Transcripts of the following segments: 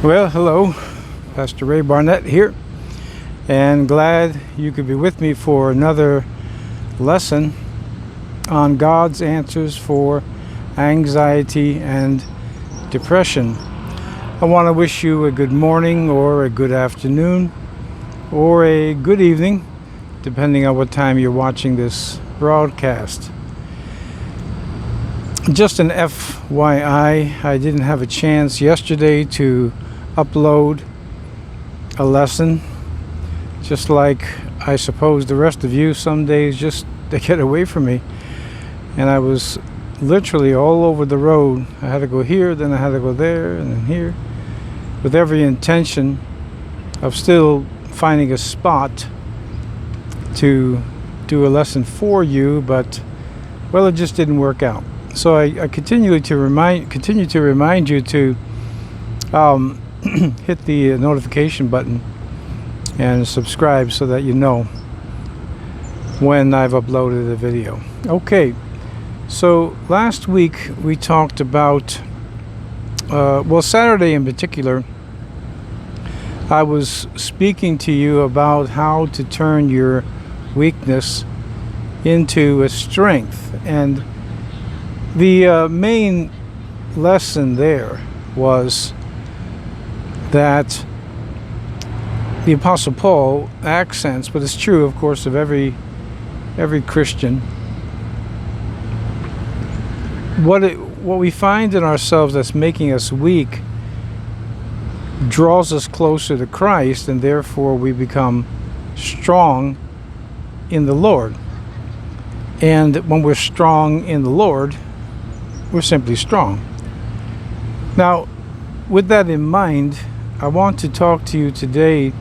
Well, hello, Pastor Ray Barnett here, and glad you could be with me for another lesson on God's answers for anxiety and depression. I want to wish you a good morning or a good afternoon or a good evening, depending on what time you're watching this broadcast. Just an FYI, I didn't have a chance yesterday to upload a lesson, just like I suppose the rest of you. Some days just they get away from me, and I was literally all over the road. I had to go here, then I had to go there, and then here, with every intention of still finding a spot to do a lesson for you, but well, it just didn't work out. So I continue to remind you to hit the notification button and subscribe so that you know when I've uploaded a video. Okay, so last week we talked about, Saturday in particular, I was speaking to you about how to turn your weakness into a strength. And the main lesson there was that the Apostle Paul accents, but it's true, of course, of every Christian. What we find in ourselves that's making us weak draws us closer to Christ, and therefore we become strong in the Lord. And when we're strong in the Lord, we're simply strong. Now, with that in mind, I want to talk to you today.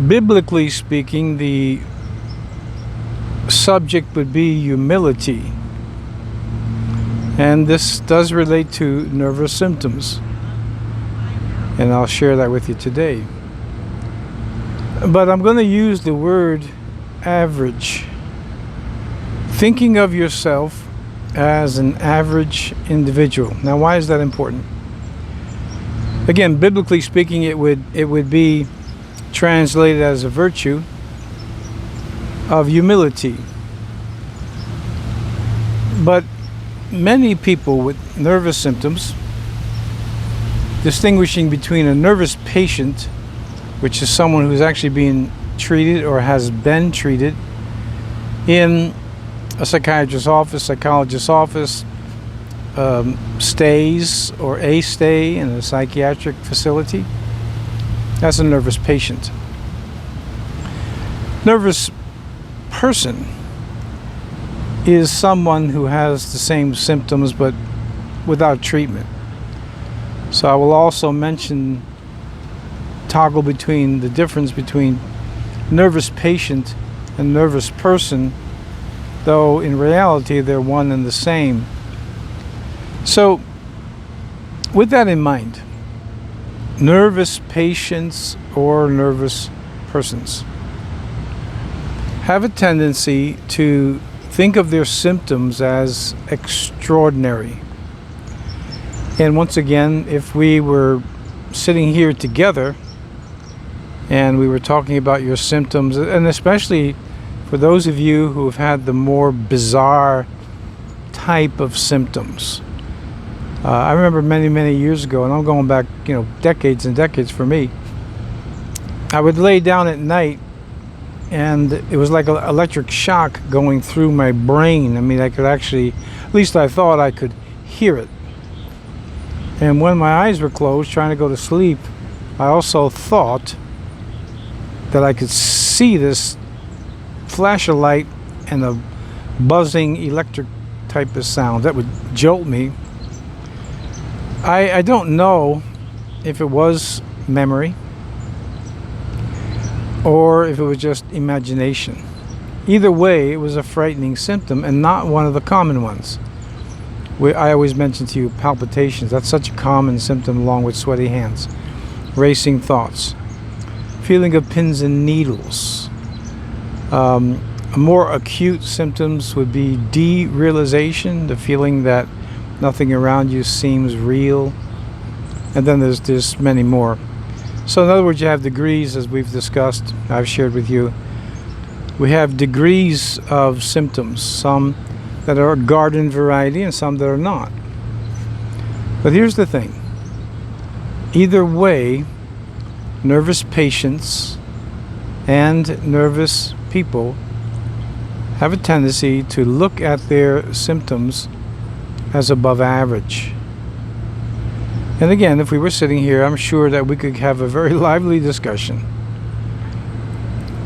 Biblically speaking, the subject would be humility. And this does relate to nervous symptoms. And I'll share that with you today. But I'm going to use the word average. Thinking of yourself as an average individual. Now, why is that important? Again, biblically speaking, it would be translated as a virtue of humility. But many people with nervous symptoms, distinguishing between a nervous patient, which is someone who's actually being treated or has been treated in a psychiatrist's office, psychologist's office, stays or a stay in a psychiatric facility. That's a nervous patient. Nervous person is someone who has the same symptoms but without treatment. So I will also toggle between the difference between nervous patient and nervous person, though in reality they're one and the same. So, with that in mind, nervous patients or nervous persons have a tendency to think of their symptoms as extraordinary. And once again, if we were sitting here together and we were talking about your symptoms, and especially for those of you who have had the more bizarre type of symptoms. I remember many years ago, and I'm going back, decades and decades for me. I would lay down at night, and it was like an electric shock going through my brain. I mean, I could actually, at least I thought I could hear it. And when my eyes were closed, trying to go to sleep, I also thought that I could see this flash of light and a buzzing electric type of sound that would jolt me. I don't know if it was memory or if it was just imagination. Either way, it was a frightening symptom and not one of the common ones. I always mention to you palpitations. That's such a common symptom, along with sweaty hands, racing thoughts, feeling of pins and needles. More acute symptoms would be derealization, the feeling that nothing around you seems real. And then there's many more. So in other words, you have degrees, as we've discussed, I've shared with you. We have degrees of symptoms, some that are garden variety and some that are not. But here's the thing. Either way, nervous patients and nervous people have a tendency to look at their symptoms as above average. And again, if we were sitting here, I'm sure that we could have a very lively discussion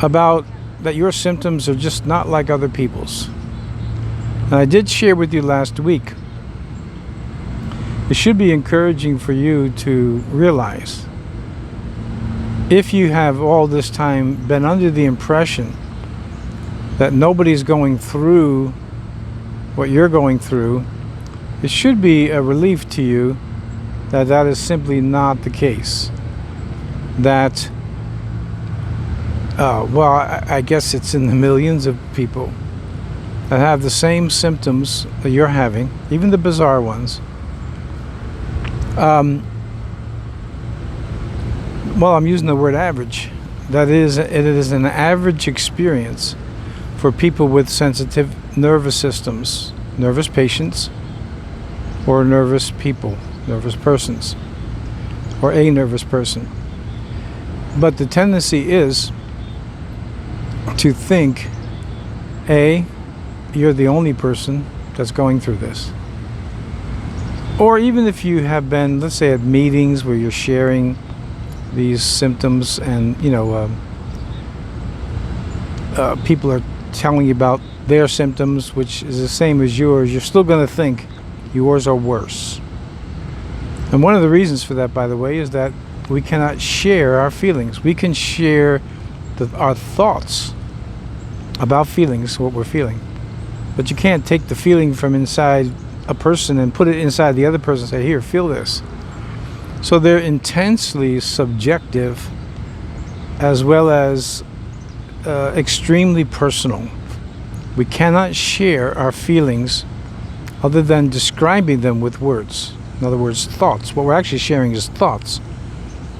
about that your symptoms are just not like other people's. And I did share with you last week, it should be encouraging for you to realize, if you have all this time been under the impression that nobody's going through what you're going through, it should be a relief to you that that is simply not the case. That, I guess it's in the millions of people that have the same symptoms that you're having, even the bizarre ones. I'm using the word average. That is, it is an average experience for people with sensitive nervous systems, nervous patients, or nervous people, nervous persons, or a nervous person. But the tendency is to think, A, you're the only person that's going through this. Or even if you have been, let's say, at meetings where you're sharing these symptoms and, people are telling you about their symptoms, which is the same as yours, you're still going to think yours are worse. And one of the reasons for that, by the way, is that we cannot share our feelings. We can share our thoughts about feelings, what we're feeling. But you can't take the feeling from inside a person and put it inside the other person and say, here, feel this. So they're intensely subjective as well as extremely personal. We cannot share our feelings other than describing them with words. In other words, thoughts. What we're actually sharing is thoughts,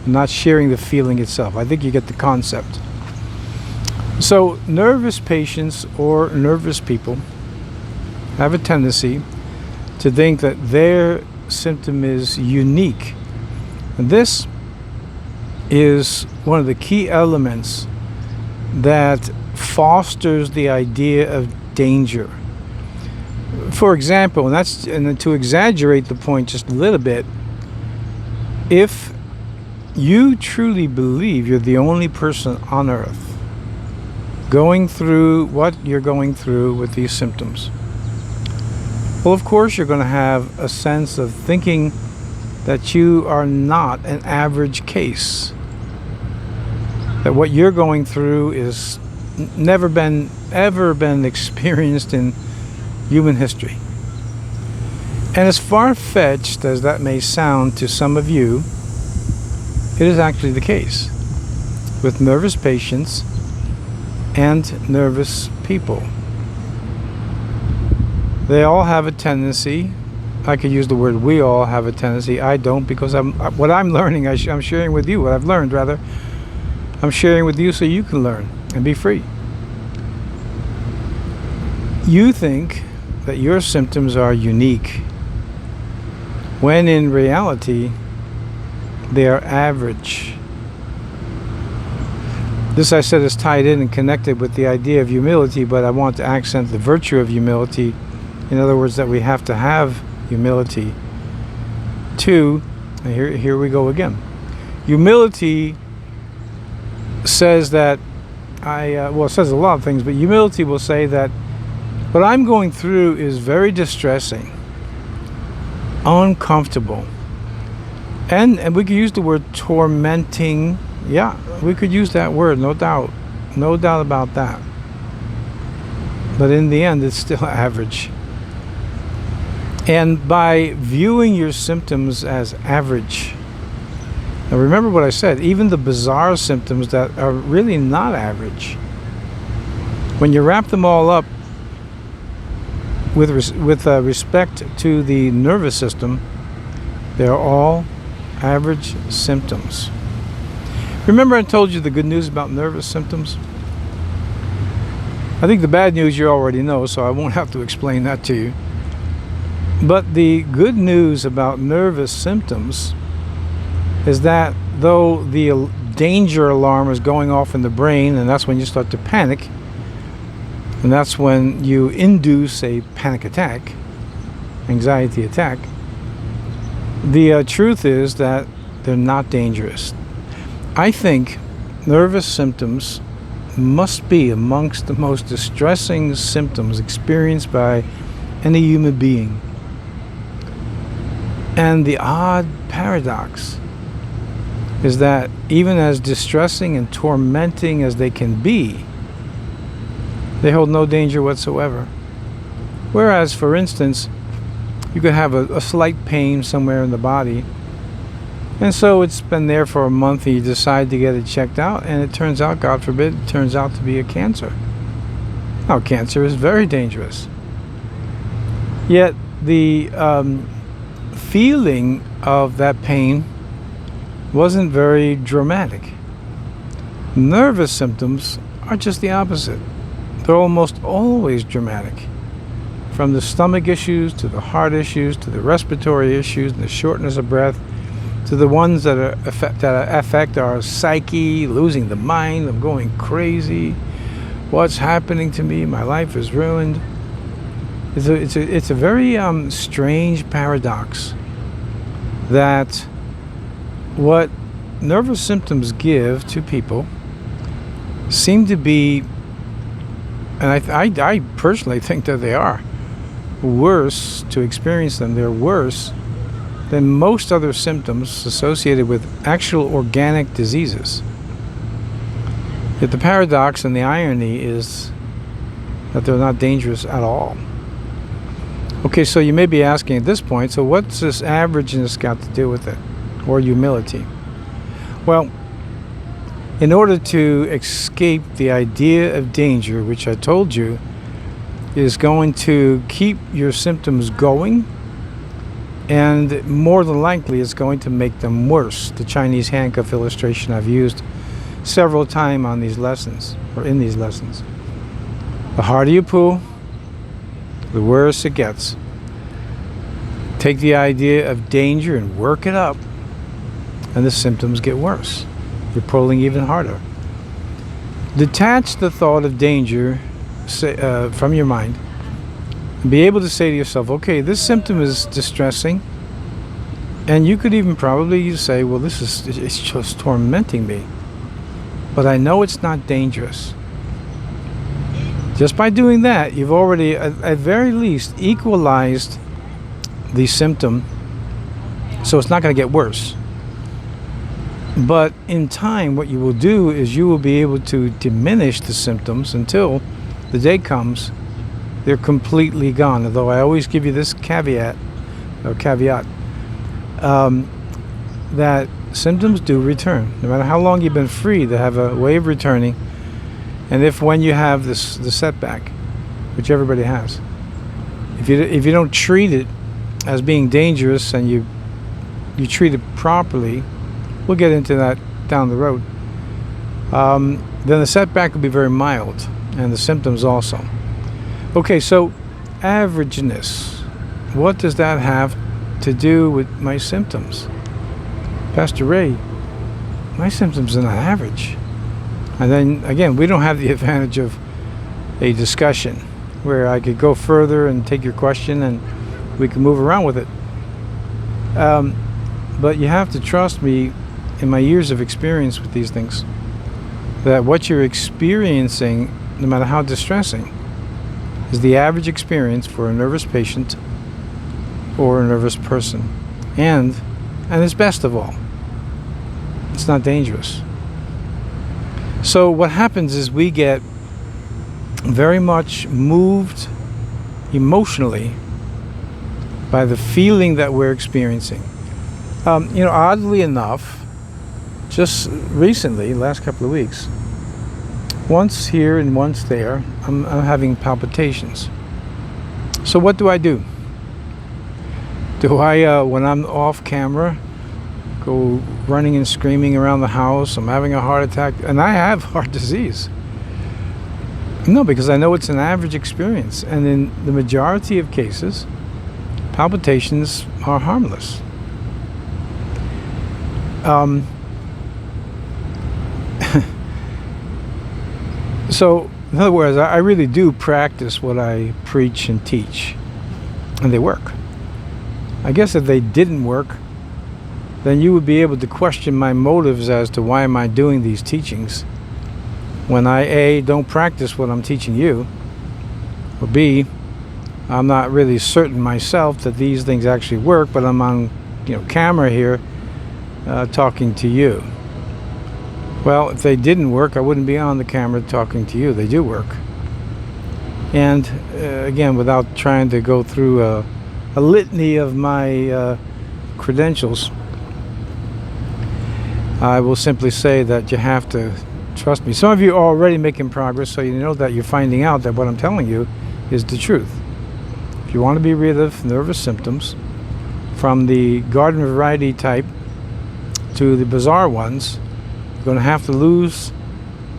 not sharing the feeling itself. I think you get the concept. So nervous patients or nervous people have a tendency to think that their symptom is unique. And this is one of the key elements that fosters the idea of danger. For example, and to exaggerate the point just a little bit, if you truly believe you're the only person on earth going through what you're going through with these symptoms, well, of course, you're going to have a sense of thinking that you are not an average case. That what you're going through is ever been experienced in human history. And as far-fetched as that may sound to some of you, it is actually the case with nervous patients and nervous people. They all have a tendency. I could use the word we all have a tendency. I don't, because what I'm learning, I'm sharing with you. What I've learned, rather, I'm sharing with you so you can learn and be free. You think that your symptoms are unique, when in reality, they are average. This, I said, is tied in and connected with the idea of humility, but I want to accent the virtue of humility. In other words, that we have to have humility to, and here we go again. Humility says that it says a lot of things, but humility will say that what I'm going through is very distressing, uncomfortable, and we could use the word tormenting. Yeah, we could use that word, no doubt about that. But in the end, it's still average. And by viewing your symptoms as average, now remember what I said, even the bizarre symptoms that are really not average, when you wrap them all up with respect to the nervous system, they're all average symptoms. Remember I told you the good news about nervous symptoms? I think the bad news you already know, so I won't have to explain that to you. But the good news about nervous symptoms is that though the danger alarm is going off in the brain, and that's when you start to panic, and that's when you induce a panic attack, anxiety attack, the truth is that they're not dangerous. I think nervous symptoms must be amongst the most distressing symptoms experienced by any human being. And the odd paradox is that even as distressing and tormenting as they can be, they hold no danger whatsoever. Whereas, for instance, you could have a slight pain somewhere in the body, and so it's been there for a month and you decide to get it checked out, and it turns out, God forbid, it turns out to be a cancer. Now, cancer is very dangerous. Yet the feeling of that pain wasn't very dramatic. Nervous symptoms are just the opposite. They're almost always dramatic. From the stomach issues, to the heart issues, to the respiratory issues, and the shortness of breath, to the ones that affect our psyche, losing the mind, I'm going crazy, what's happening to me, my life is ruined. It's a very strange paradox that what nervous symptoms give to people seem to be, and I personally think that they are worse to experience them. They're worse than most other symptoms associated with actual organic diseases. Yet the paradox and the irony is that they're not dangerous at all. Okay, so you may be asking at this point, so what's this averageness got to do with it? Or humility? Well, in order to escape the idea of danger, which I told you is going to keep your symptoms going, and more than likely it's going to make them worse. The Chinese handcuff illustration I've used several times on these lessons, or in these lessons. The harder you pull, the worse it gets. Take the idea of danger and work it up, and the symptoms get worse. You're pulling even harder. Detach the thought of danger from your mind, and be able to say to yourself, okay, this symptom is distressing, and you could even probably say, well, it's just tormenting me, but I know it's not dangerous. Just by doing that, you've already, at very least, equalized the symptom, so it's not going to get worse. But in time, what you will do is you will be able to diminish the symptoms until the day comes they're completely gone. Although I always give you this caveat, that symptoms do return. No matter how long you've been free, they have a way of returning. And when you have the setback, which everybody has, if you don't treat it as being dangerous and you treat it properly, we'll get into that down the road, then the setback will be very mild, and the symptoms also. Okay, so averageness, what does that have to do with my symptoms? Pastor Ray, my symptoms are not average. And then again, we don't have the advantage of a discussion where I could go further and take your question and we can move around with it. But you have to trust me, in my years of experience with these things, that what you're experiencing, no matter how distressing, is the average experience for a nervous patient or a nervous person. And it's best of all, it's not dangerous. So what happens is we get very much moved emotionally by the feeling that we're experiencing. Oddly enough, just recently, last couple of weeks, once here and once there, I'm having palpitations. So what do? Do I, when I'm off camera, go running and screaming around the house. I'm having a heart attack, and I have heart disease. No, because I know it's an average experience, and in the majority of cases, palpitations are harmless. So, in other words, I really do practice what I preach and teach, and they work. I guess if they didn't work, then you would be able to question my motives as to why am I doing these teachings when I, A, don't practice what I'm teaching you, or B, I'm not really certain myself that these things actually work, but I'm on, camera here talking to you. Well, if they didn't work, I wouldn't be on the camera talking to you. They do work. And again, without trying to go through a litany of my credentials, I will simply say that you have to trust me. Some of you are already making progress, so you know that you're finding out that what I'm telling you is the truth. If you want to be rid of nervous symptoms, from the garden variety type to the bizarre ones, you're going to have to lose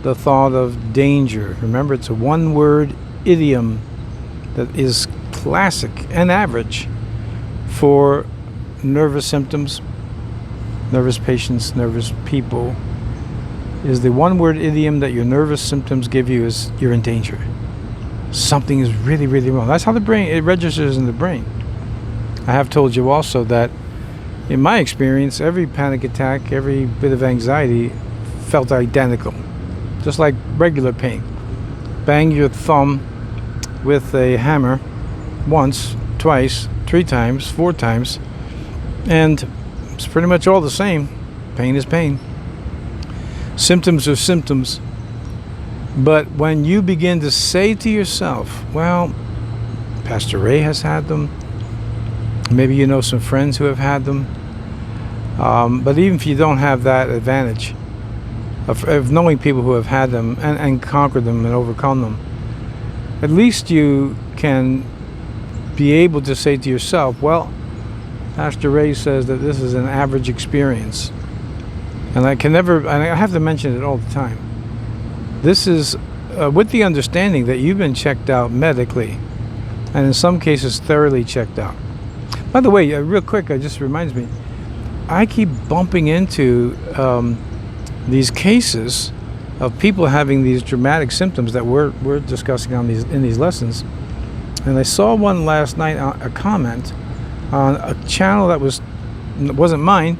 the thought of danger. Remember, it's a one-word idiom that is classic and average for nervous symptoms, nervous patients, nervous people. Is the one-word idiom that your nervous symptoms give you is you're in danger. Something is really, really wrong. That's how it registers in the brain. I have told you also that in my experience, every panic attack, every bit of anxiety felt identical, just like regular pain. Bang your thumb with a hammer once, twice, 3 times, 4 times, and it's pretty much all the same. Pain is pain. Symptoms are symptoms. But when you begin to say to yourself, well, Pastor Ray has had them, maybe you know some friends who have had them, but even if you don't have that advantage of knowing people who have had them and conquered them and overcome them, at least you can be able to say to yourself, well, Pastor Ray says that this is an average experience. And I have to mention it all the time. This is with the understanding that you've been checked out medically, and in some cases thoroughly checked out. By the way, real quick, it just reminds me, I keep bumping into these cases of people having these dramatic symptoms that we're discussing in these lessons. And I saw one last night, a comment on a channel that wasn't mine,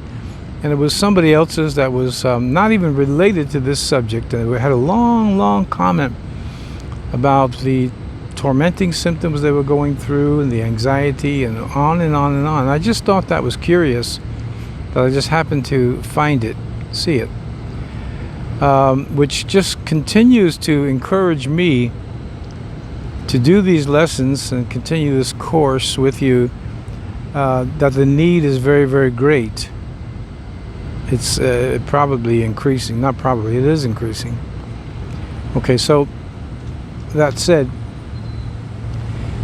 and it was somebody else's that was not even related to this subject. And we had a long comment about the tormenting symptoms they were going through and the anxiety and on and on and on. I just thought that was curious that I just happened to see it, which just continues to encourage me to do these lessons and continue this course with you, that the need is very, very great. It's probably increasing. Not probably, it is increasing. Okay, so that said,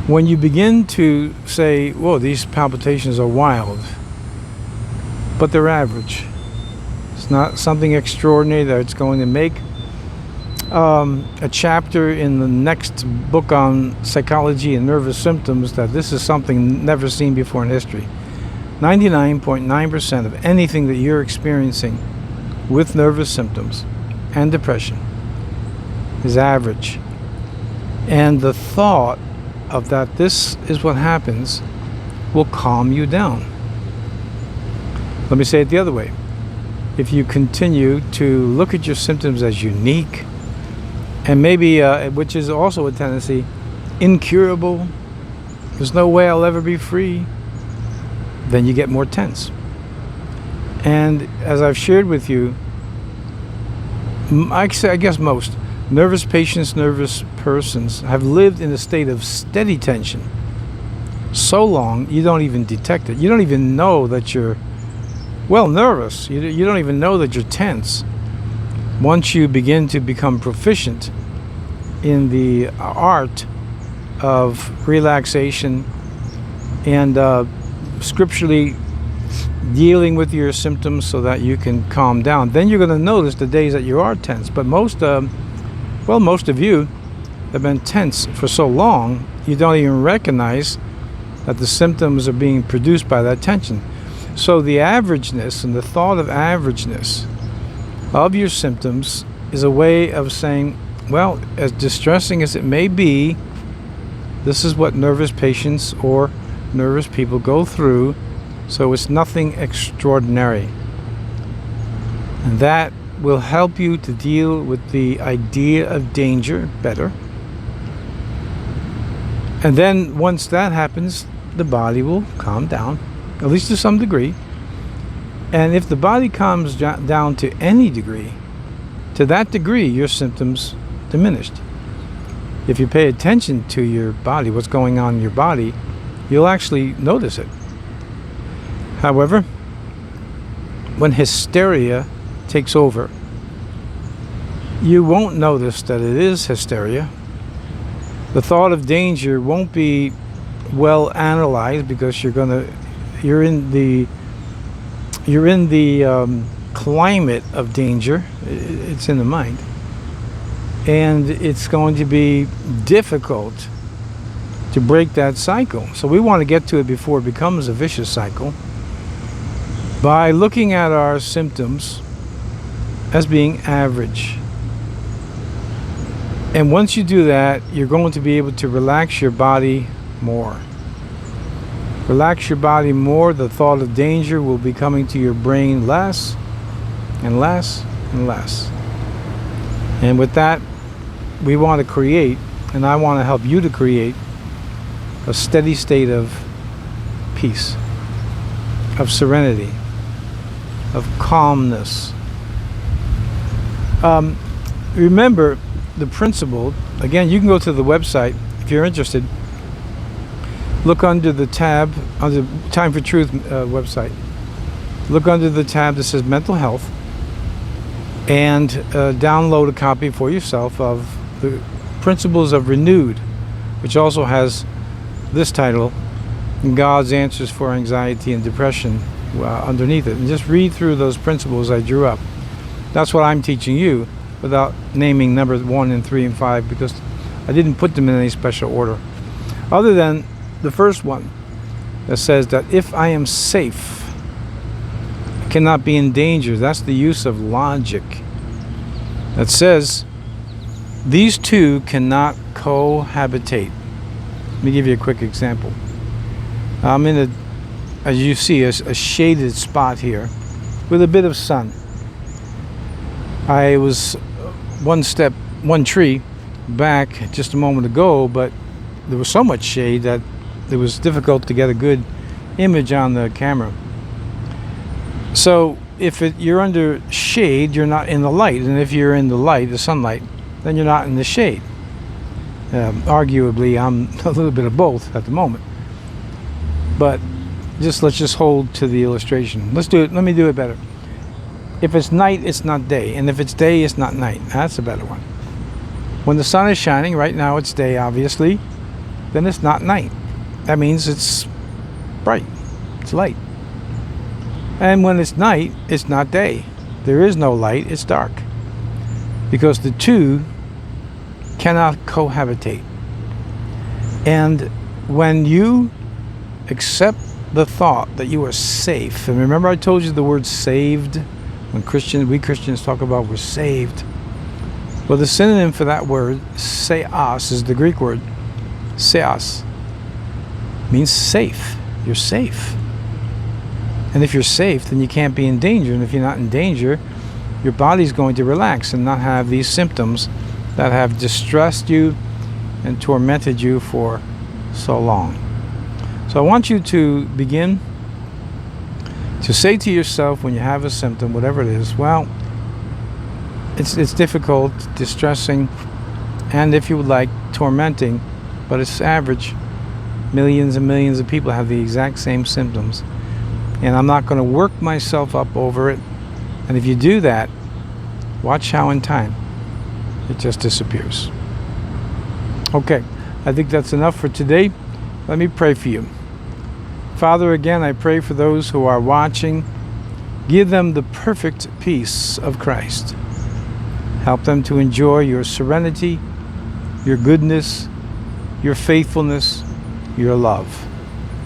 when you begin to say, whoa, these palpitations are wild, but they're average. It's not something extraordinary that it's going to make a chapter in the next book on psychology and nervous symptoms that this is something never seen before in history. 99.9% of anything that you're experiencing with nervous symptoms and depression is average. And the thought of that this is what happens will calm you down. Let me say it the other way. If you continue to look at your symptoms as unique, and maybe, which is also a tendency, incurable, there's no way I'll ever be free, then you get more tense. And as I've shared with you, I guess most nervous patients, nervous persons have lived in a state of steady tension so long you don't even detect it. You don't even know that you're nervous. You don't even know that you're tense. Once you begin to become proficient in the art of relaxation and scripturally dealing with your symptoms so that you can calm down. Then you're going to notice the days that you are tense. But most of you have been tense for so long, you don't even recognize that the symptoms are being produced by that tension. So the averageness and the thought of averageness of your symptoms is a way of saying, well, as distressing as it may be, this is what nervous patients or nervous people go through, so it's nothing extraordinary. And that will help you to deal with the idea of danger better. And then once that happens, the body will calm down, at least to some degree. And if the body calms down to any degree, to that degree, your symptoms diminished. If you pay attention to your body, what's going on in your body, you'll actually notice it. However, when hysteria takes over, you won't notice that it is hysteria. The thought of danger won't be well analyzed because you're in the climate of danger. It's in the mind, and it's going to be difficult to break that cycle. So we want to get to it before it becomes a vicious cycle by looking at our symptoms as being average. And once you do that, you're going to be able to relax your body more. Relax your body more, the thought of danger will be coming to your brain less and less and less. And with that, we want to create, and I want to help you to create, a steady state of peace, of serenity, of calmness. Remember the principle. Again, you can go to the website if you're interested. Look under the tab, under Time for Truth website. Look under the tab that says Mental Health, and download a copy for yourself of the Principles of Renewed, which also has this title, God's Answers for Anxiety and Depression, underneath it. And just read through those principles I drew up. That's what I'm teaching you, without naming numbers 1 and 3 and 5, because I didn't put them in any special order. Other than the first one that says that if I am safe, I cannot be in danger. That's the use of logic. That says these two cannot cohabitate. Let me give you a quick example. I'm in as you see, a shaded spot here with a bit of sun. I was one tree back just a moment ago, but there was so much shade that it was difficult to get a good image on the camera. So if you're under shade, you're not in the light, and if you're in the light, the sunlight, then you're not in the shade. Arguably, I'm a little bit of both at the moment. But let's just hold to the illustration. Let's do it. Let me do it better. If it's night, it's not day, and if it's day, it's not night. That's a better one. When the sun is shining, right now it's day, obviously, then it's not night. That means it's bright, it's light. And when it's night, it's not day. There is no light, it's dark. Because the two cannot cohabitate. And when you accept the thought that you are safe, and remember I told you the word saved, when we Christians talk about we're saved. Well, the synonym for that word, seos, is the Greek word. Seos means safe. You're safe. And if you're safe, then you can't be in danger. And if you're not in danger, your body's going to relax and not have these symptoms that have distressed you and tormented you for so long. So I want you to begin to say to yourself when you have a symptom, whatever it is, well, it's difficult, distressing, and if you would like, tormenting, but it's average. Millions and millions of people have the exact same symptoms, and I'm not going to work myself up over it. And if you do that, watch how in time it just disappears. Okay, I think that's enough for today. Let me pray for you. Father, again, I pray for those who are watching. Give them the perfect peace of Christ. Help them to enjoy your serenity, your goodness, your faithfulness, your love.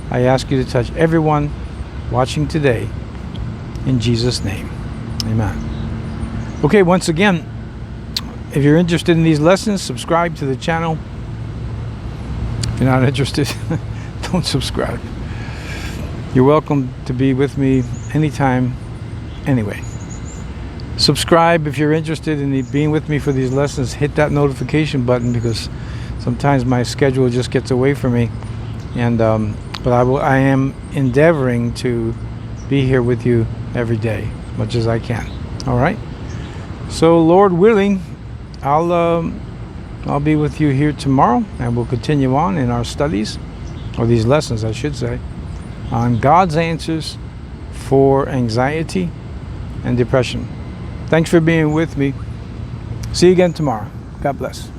I ask you to touch everyone watching today. In Jesus' name, amen. Okay, once again, if you're interested in these lessons, subscribe to the channel. If you're not interested, don't subscribe. You're welcome to be with me anytime, anyway. Subscribe if you're interested in being with me for these lessons. Hit that notification button, because sometimes my schedule just gets away from me. And but I am endeavoring to be here with you every day, as much as I can. All right. So, Lord willing, I'll be with you here tomorrow, and we'll continue on in our studies, or these lessons, I should say, on God's answers for anxiety and depression. Thanks for being with me. See you again tomorrow. God bless.